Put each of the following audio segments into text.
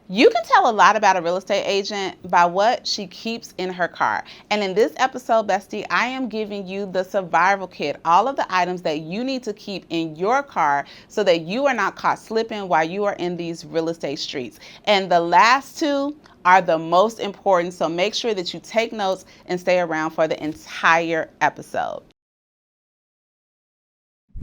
You can tell a lot about a real estate agent by what she keeps in her car. And in this episode, bestie, I am giving you the survival kit, all of the items that you need to keep in your car so that you are not caught slipping while you are in these real estate streets. And the last two are the most important, so make sure that you take notes and stay around for the entire episode.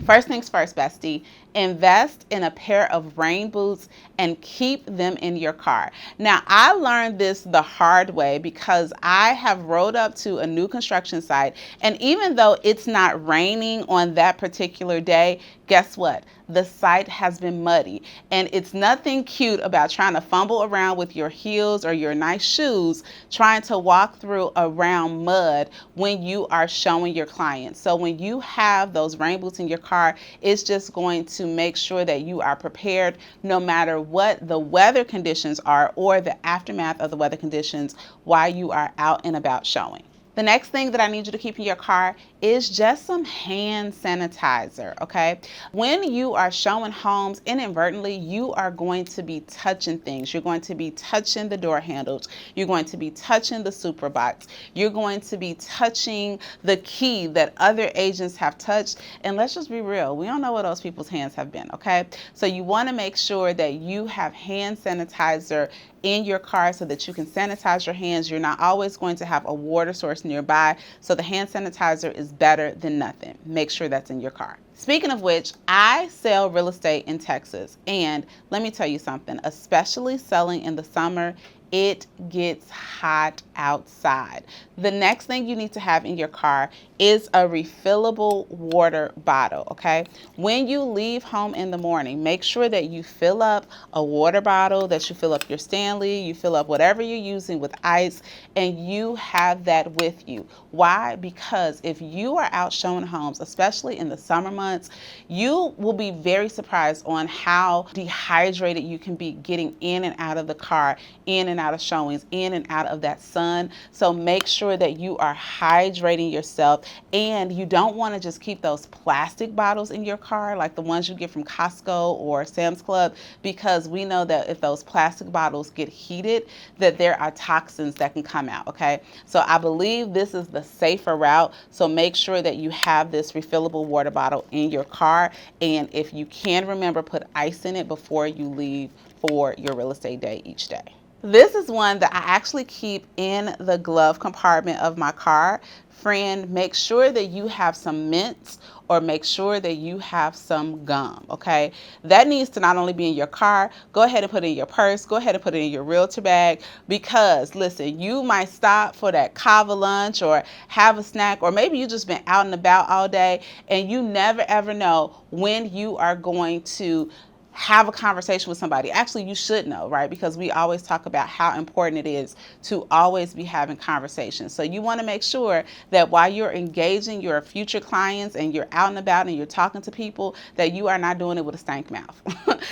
First things first, bestie, invest in a pair of rain boots and keep them in your car. Now, I learned this the hard way because I have rode up to a new construction site, and even though it's not raining on that particular day, guess what? The site has been muddy, and it's nothing cute about trying to fumble around with your heels or your nice shoes trying to walk through around mud when you are showing your clients. So when you have those rain boots in your car, it's just going to make sure that you are prepared no matter what the weather conditions are or the aftermath of the weather conditions while you are out and about showing. The next thing that I need you to keep in your car is just some hand sanitizer, okay? When you are showing homes, inadvertently, you are going to be touching things. You're going to be touching the door handles. You're going to be touching the super box. You're going to be touching the key that other agents have touched. And let's just be real, we don't know where those people's hands have been, okay? So you want to make sure that you have hand sanitizer in your car so that you can sanitize your hands. You're not always going to have a water source nearby, so the hand sanitizer is better than nothing. Make sure that's in your car. Speaking of which, I sell real estate in Texas, and let me tell you something, especially selling in the summer, it gets hot outside. The next thing you need to have in your car is a refillable water bottle, okay? When you leave home in the morning, make sure that you fill up a water bottle, that you fill up your Stanley, you fill up whatever you're using with ice, and you have that with you. Why? Because if you are out showing homes, especially in the summer months, you will be very surprised on how dehydrated you can be getting in and out of the car, in and out of showings, in and out of that sun. So make sure that you are hydrating yourself, and you don't want to just keep those plastic bottles in your car like the ones you get from Costco or Sam's Club, because we know that if those plastic bottles get heated, that there are toxins that can come out, okay? So I believe this is the safer route. So make sure that you have this refillable water bottle in your car, and if you can remember, put ice in it before you leave for your real estate day each day. This is one that I actually keep in the glove compartment of my car. Friend, make sure that you have some mints or make sure that you have some gum, okay? That needs to not only be in your car, go ahead and put it in your purse, go ahead and put it in your realtor bag, because listen, you might stop for that kava lunch or have a snack, or maybe you just been out and about all day and you never ever know when you are going to have a conversation with somebody. Actually, you should know, right? Because we always talk about how important it is to always be having conversations. So you want to make sure that while you're engaging your future clients and you're out and about and you're talking to people, that you are not doing it with a stank mouth.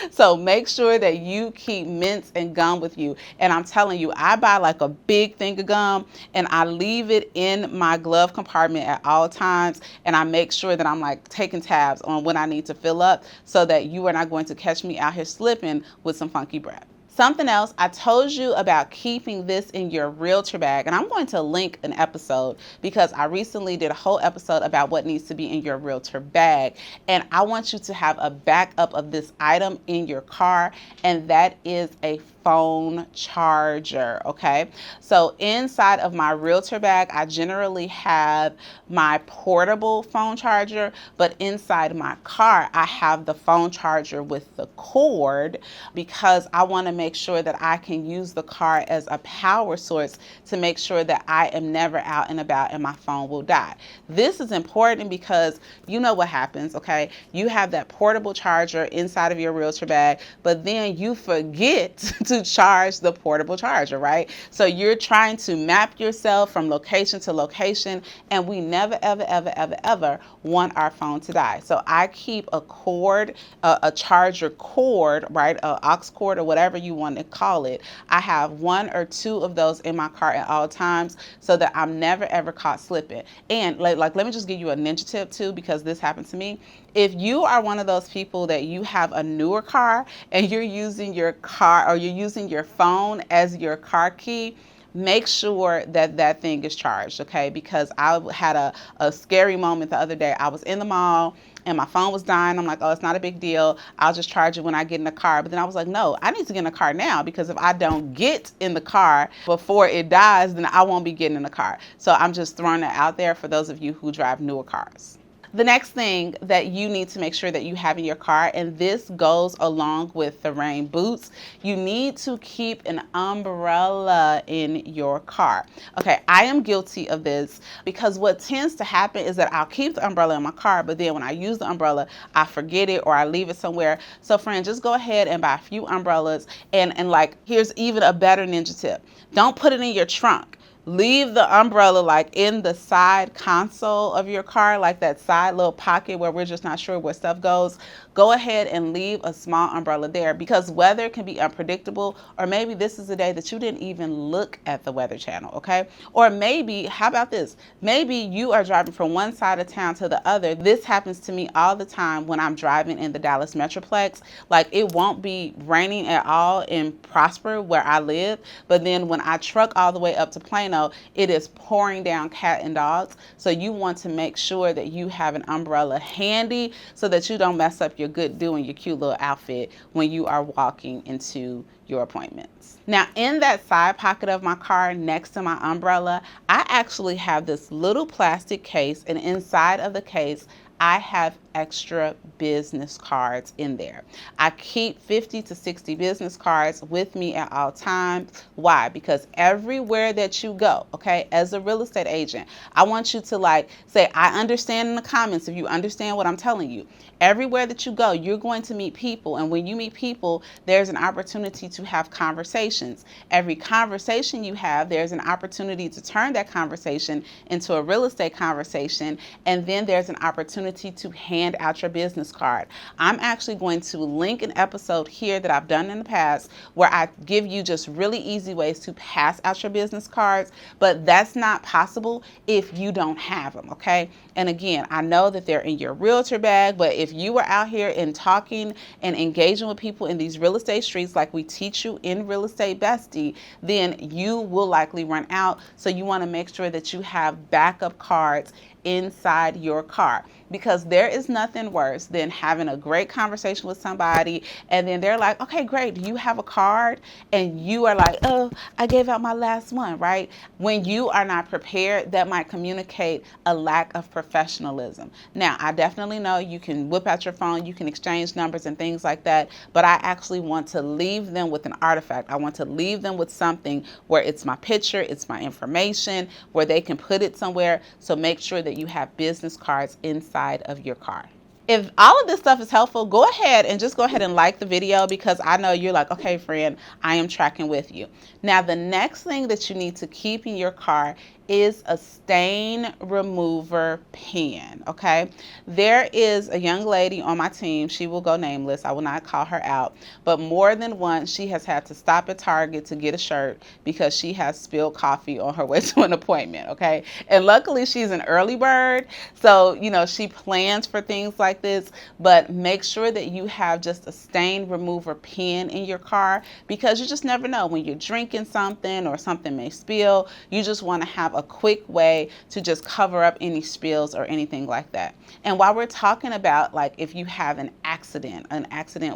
So make sure that you keep mints and gum with you. And I'm telling you, I buy like a big thing of gum and I leave it in my glove compartment at all times. And I make sure that I'm like taking tabs on when I need to fill up so that you are not going to catch me out here slipping with some funky breath. Something else, I told you about keeping this in your realtor bag, and I'm going to link an episode because I recently did a whole episode about what needs to be in your realtor bag, and I want you to have a backup of this item in your car, and that is a phone charger, okay? So inside of my realtor bag, I generally have my portable phone charger, but inside my car, I have the phone charger with the cord because I want to make sure that I can use the car as a power source to make sure that I am never out and about and my phone will die. This is important because you know what happens, okay? You have that portable charger inside of your realtor bag, but then you forget to charge the portable charger, right? So you're trying to map yourself from location to location, and we never, ever, ever, ever, ever want our phone to die. So I keep a cord, a charger cord, right? A aux cord or whatever you you want to call it. I have 1 or 2 of those in my car at all times so that I'm never ever caught slipping. And like let me just give you a ninja tip too, because this happened to me. If you are one of those people that you have a newer car and you're using your car or you're using your phone as your car key, make sure that that thing is charged, okay? Because I had a scary moment the other day. I was in the mall and my phone was dying. I'm like, oh, it's not a big deal. I'll just charge it when I get in the car. But then I was like, no, I need to get in the car now, because if I don't get in the car before it dies, then I won't be getting in the car. So I'm just throwing that out there for those of you who drive newer cars. The next thing that you need to make sure that you have in your car, and this goes along with the rain boots, you need to keep an umbrella in your car. Okay, I am guilty of this, because what tends to happen is that I'll keep the umbrella in my car, but then when I use the umbrella, I forget it or I leave it somewhere. So friend, just go ahead and buy a few umbrellas, and like, here's even a better ninja tip. Don't put it in your trunk. Leave the umbrella like in the side console of your car, like that side little pocket where we're just not sure where stuff goes. Go ahead and leave a small umbrella there, because weather can be unpredictable, or maybe this is a day that you didn't even look at the weather channel, okay? Or maybe, how about this? Maybe you are driving from one side of town to the other. This happens to me all the time when I'm driving in the Dallas Metroplex. Like, it won't be raining at all in Prosper where I live, but then when I truck all the way up to Plano, it is pouring down cat and dogs. So you want to make sure that you have an umbrella handy so that you don't mess up your good doing, your cute little outfit when you are walking into your appointments. Now, in that side pocket of my car next to my umbrella, I actually have this little plastic case, and inside of the case, I have extra business cards in there. I keep 50 to 60 business cards with me at all times. Why? Because everywhere that you go, okay, as a real estate agent, I want you to like say, I understand in the comments if you understand what I'm telling you. Everywhere that you go, you're going to meet people. And when you meet people, there's an opportunity to have conversations. Every conversation you have, there's an opportunity to turn that conversation into a real estate conversation. And then there's an opportunity to hand out your business card. I'm actually going to link an episode here that I've done in the past where I give you just really easy ways to pass out your business cards, but that's not possible if you don't have them, okay? And again, I know that they're in your realtor bag, but if you are out here and talking and engaging with people in these real estate streets like we teach you in Real Estate Bestie, then you will likely run out. So you want to make sure that you have backup cards inside your car, because there is nothing worse than having a great conversation with somebody and then they're like, okay, great, do you have a card? And you are like, oh, I gave out my last one, right? When you are not prepared, that might communicate a lack of professionalism. Now, I definitely know you can whip out your phone, you can exchange numbers and things like that, but I actually want to leave them with an artifact. I want to leave them with something where it's my picture, it's my information, where they can put it somewhere. So make sure that you have business cards inside of your car. If all of this stuff is helpful, go ahead and like the video, because I know you're like, okay, friend, I am tracking with you. Now, the next thing that you need to keep in your car is a stain remover pen, okay? There is a young lady on my team, she will go nameless, I will not call her out, but more than once she has had to stop at Target to get a shirt because she has spilled coffee on her way to an appointment, okay? And luckily she's an early bird, so you know, she plans for things like this, but make sure that you have just a stain remover pen in your car, because you just never know when you're drinking something or something may spill. You just want to have a quick way to just cover up any spills or anything like that. And while we're talking about, like, if you have an accident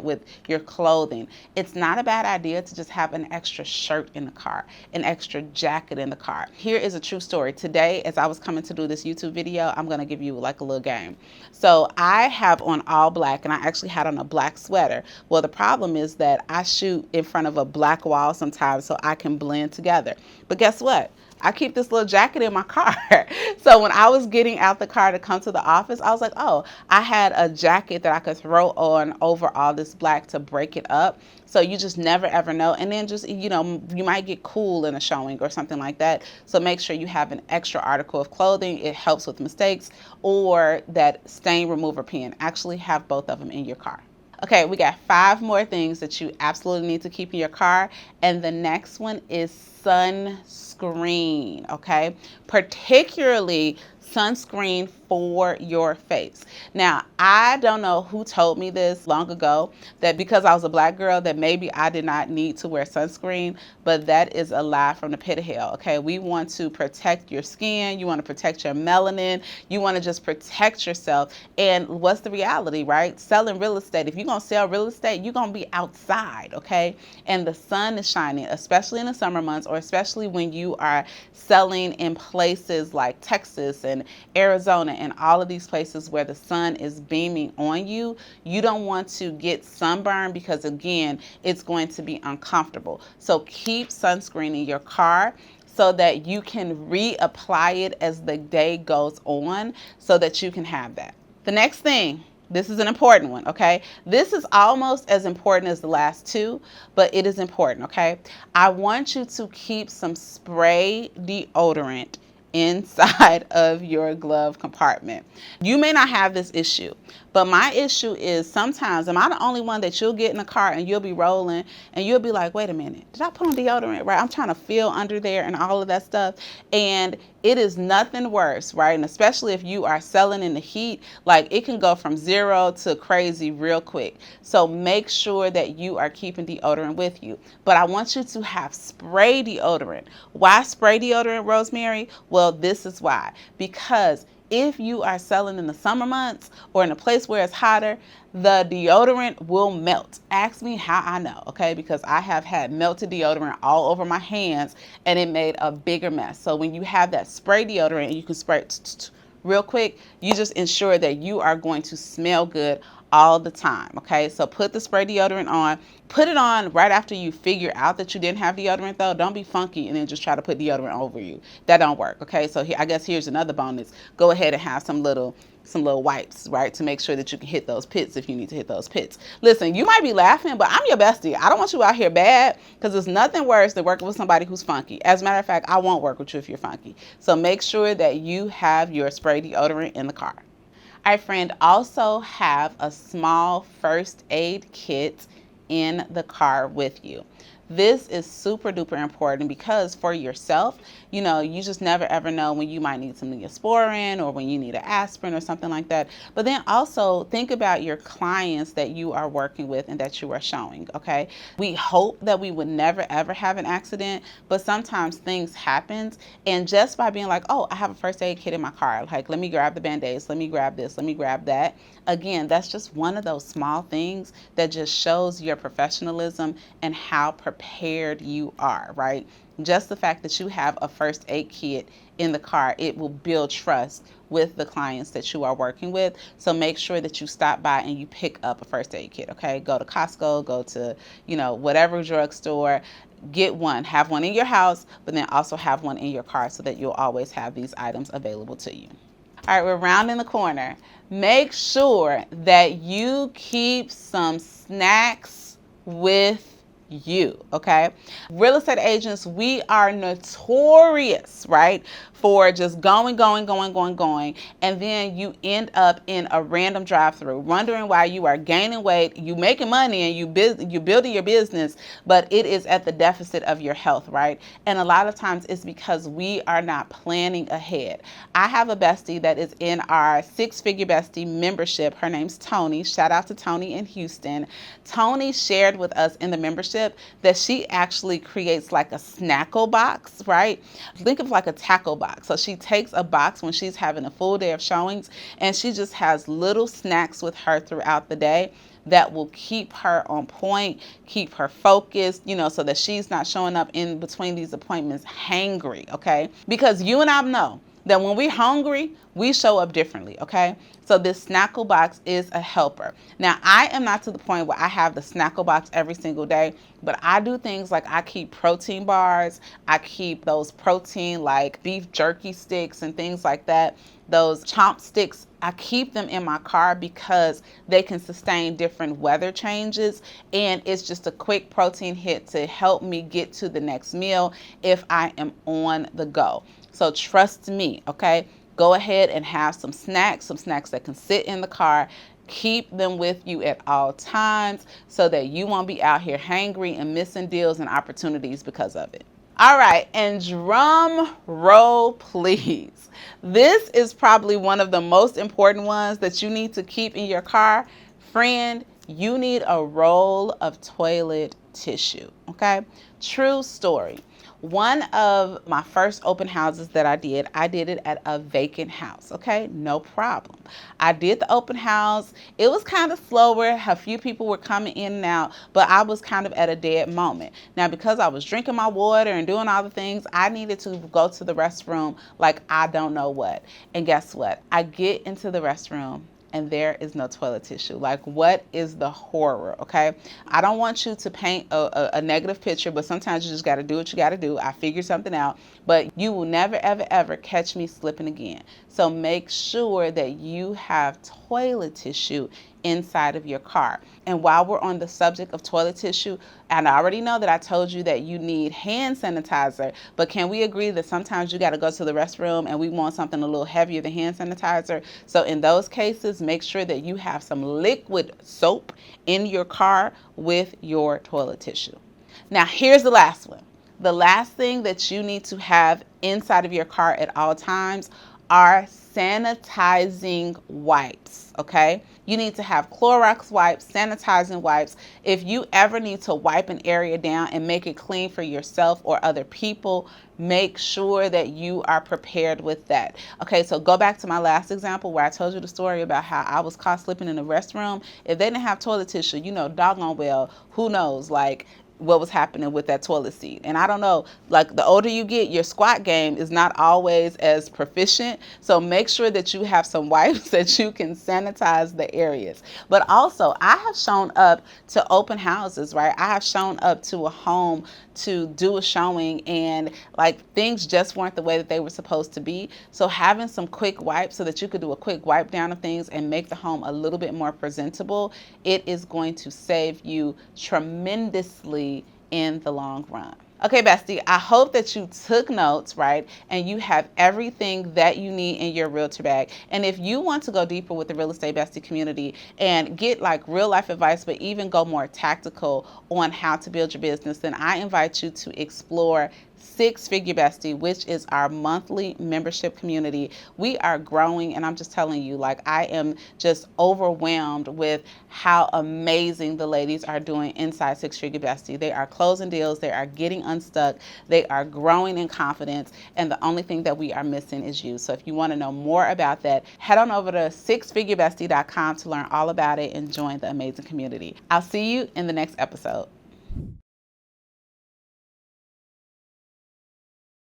with your clothing, it's not a bad idea to just have an extra shirt in the car, an extra jacket in the car. Here is a true story. Today, as I was coming to do this YouTube video, I'm going to give you like a little game. So I have on all black, and I actually had on a black sweater. Well, the problem is that I shoot in front of a black wall sometimes so I can blend together. But guess what? I keep this little jacket in my car. So when I was getting out the car to come to the office, I was like, oh, I had a jacket that I could throw on over all this black to break it up. So you just never ever know. And then just, you know, you might get cool in a showing or something like that. So make sure you have an extra article of clothing. It helps with mistakes. Or that stain remover pen. Actually have both of them in your car. Okay, we got 5 more things that you absolutely need to keep in your car. And the next one is sunscreen, okay? Particularly sunscreen for your face. Now, I don't know who told me this long ago, that because I was a black girl that maybe I did not need to wear sunscreen, but that is a lie from the pit of hell, okay? We want to protect your skin, you want to protect your melanin, you want to just protect yourself. And what's the reality, right? Selling real estate, if you're going to sell real estate, you're going to be outside, okay? And the sun is shining, especially in the summer months, or especially when you are selling in places like Texas and Arizona and all of these places where the sun is beaming on you. You don't want to get sunburned because, again, it's going to be uncomfortable. So keep sunscreen in your car so that you can reapply it as the day goes on so that you can have that. The next thing, this is an important one, okay? This is almost as important as the last two, but it is important, okay? I want you to keep some spray deodorant inside of your glove compartment. You may not have this issue, but my issue is sometimes, am I the only one that you'll get in the car and you'll be rolling and you'll be like, wait a minute, did I put on deodorant, right? I'm trying to feel under there and all of that stuff. And it is nothing worse, right? And especially if you are selling in the heat, like it can go from 0 to crazy real quick. So make sure that you are keeping deodorant with you. But I want you to have spray deodorant. Why spray deodorant, Rosemary? Well, this is why. Because if you are selling in the summer months or in a place where it's hotter, the deodorant will melt. Ask me how I know, okay? Because I have had melted deodorant all over my hands and it made a bigger mess. So when you have that spray deodorant and you can spray it real quick, you just ensure that you are going to smell good all the time, okay? So put the spray deodorant on. Put it on right after you figure out that you didn't have deodorant, though. Don't be funky and then just try to put deodorant over you. That don't work, okay? So I guess here's another bonus. Go ahead and have some little wipes, right, to make sure that you can hit those pits if you need to hit those pits. Listen, you might be laughing, but I'm your bestie. I don't want you out here bad because there's nothing worse than working with somebody who's funky. As a matter of fact, I won't work with you if you're funky. So make sure that you have your spray deodorant in the car. All right, friend, also have a small first aid kit in the car with you. This is super duper important because for yourself, you know, you just never ever know when you might need some Neosporin or when you need an aspirin or something like that. But then also think about your clients that you are working with and that you are showing, okay? We hope that we would never ever have an accident, but sometimes things happen. And just by being like, oh, I have a first aid kit in my car, like let me grab the Band-Aids, let me grab this, let me grab that. Again, that's just one of those small things that just shows your professionalism and how prepared you are, right? Just the fact that you have a first aid kit in the car, it will build trust with the clients that you are working with. So make sure that you stop by and you pick up a first aid kit, okay? Go to Costco, go to, you know, whatever drugstore, get one, have one in your house, but then also have one in your car so that you'll always have these items available to you. All right, we're rounding the corner. Make sure that you keep some snacks with you, okay? Real estate agents, we are notorious, right, for just going, and then you end up in a random drive-through, wondering why you are gaining weight, you making money, and you building your business, but it is at the deficit of your health, right? And a lot of times it's because we are not planning ahead. I have a bestie that is in our 6-figure bestie membership. Her name's Tony. Shout out to Tony in Houston. Tony shared with us in the membership that she actually creates like a snackle box, right? Think of like a tackle box. So she takes a box when she's having a full day of showings and she just has little snacks with her throughout the day that will keep her on point, keep her focused, you know, so that she's not showing up in between these appointments hangry, okay? Because you and I know that when we're hungry, we show up differently, okay? So this snackle box is a helper. Now, I am not to the point where I have the snackle box every single day, but I do things like I keep protein bars, I keep those protein like beef jerky sticks and things like that, those chomp sticks, I keep them in my car because they can sustain different weather changes, and it's just a quick protein hit to help me get to the next meal if I am on the go. So trust me, okay? Go ahead and have some snacks that can sit in the car Keep them with you at all times so that you won't be out here hangry and missing deals and opportunities because of it. All right, and drum roll, please. This is probably one of the most important ones that you need to keep in your car. Friend, you need a roll of toilet tissue, okay? True story. One of my first open houses that I did it at a vacant house, okay? No problem. I did the open house. It was kind of slower. A few people were coming in and out, but I was kind of at a dead moment. Now, because I was drinking my water and doing all the things, I needed to go to the restroom like I don't know what. And guess what? I get into the restroom and there is no toilet tissue. Like, what is the horror, okay? I don't want you to paint a negative picture, but sometimes you just got to do what you got to do. I figured something out, but you will never, ever, ever catch me slipping again. So make sure that you have toilet tissue inside of your car. And while we're on the subject of toilet tissue, and I already know that I told you that you need hand sanitizer, but can we agree that sometimes you got to go to the restroom and we want something a little heavier than hand sanitizer? So in those cases, make sure that you have some liquid soap in your car with your toilet tissue. Now, here's the last one. The last thing that you need to have inside of your car at all times are sanitizing wipes, okay? You need to have Clorox wipes, sanitizing wipes. If you ever need to wipe an area down and make it clean for yourself or other people, make sure that you are prepared with that. Okay, so go back to my last example where I told you the story about how I was caught slipping in the restroom. If they didn't have toilet tissue, you know, doggone well, who knows, like, what was happening with that toilet seat. And I don't know, like, the older you get, your squat game is not always as proficient. So make sure that you have some wipes that you can sanitize the areas. But also, I have shown up to open houses, right? I have shown up to a home to do a showing and like things just weren't the way that they were supposed to be. So having some quick wipes so that you could do a quick wipe down of things and make the home a little bit more presentable, it is going to save you tremendously in the long run. Okay, bestie, I hope that you took notes, right? And you have everything that you need in your realtor bag. And if you want to go deeper with the Real Estate Bestie community and get like real life advice, but even go more tactical on how to build your business, then I invite you to explore Six Figure Bestie, which is our monthly membership community. We are growing, and I'm just telling you, like, I am just overwhelmed with how amazing the ladies are doing inside Six Figure Bestie. They are closing deals, they are getting unstuck, they are growing in confidence, and the only thing that we are missing is you. So if you want to know more about that, head on over to sixfigurebestie.com to learn all about it and join the amazing community. I'll see you in the next episode.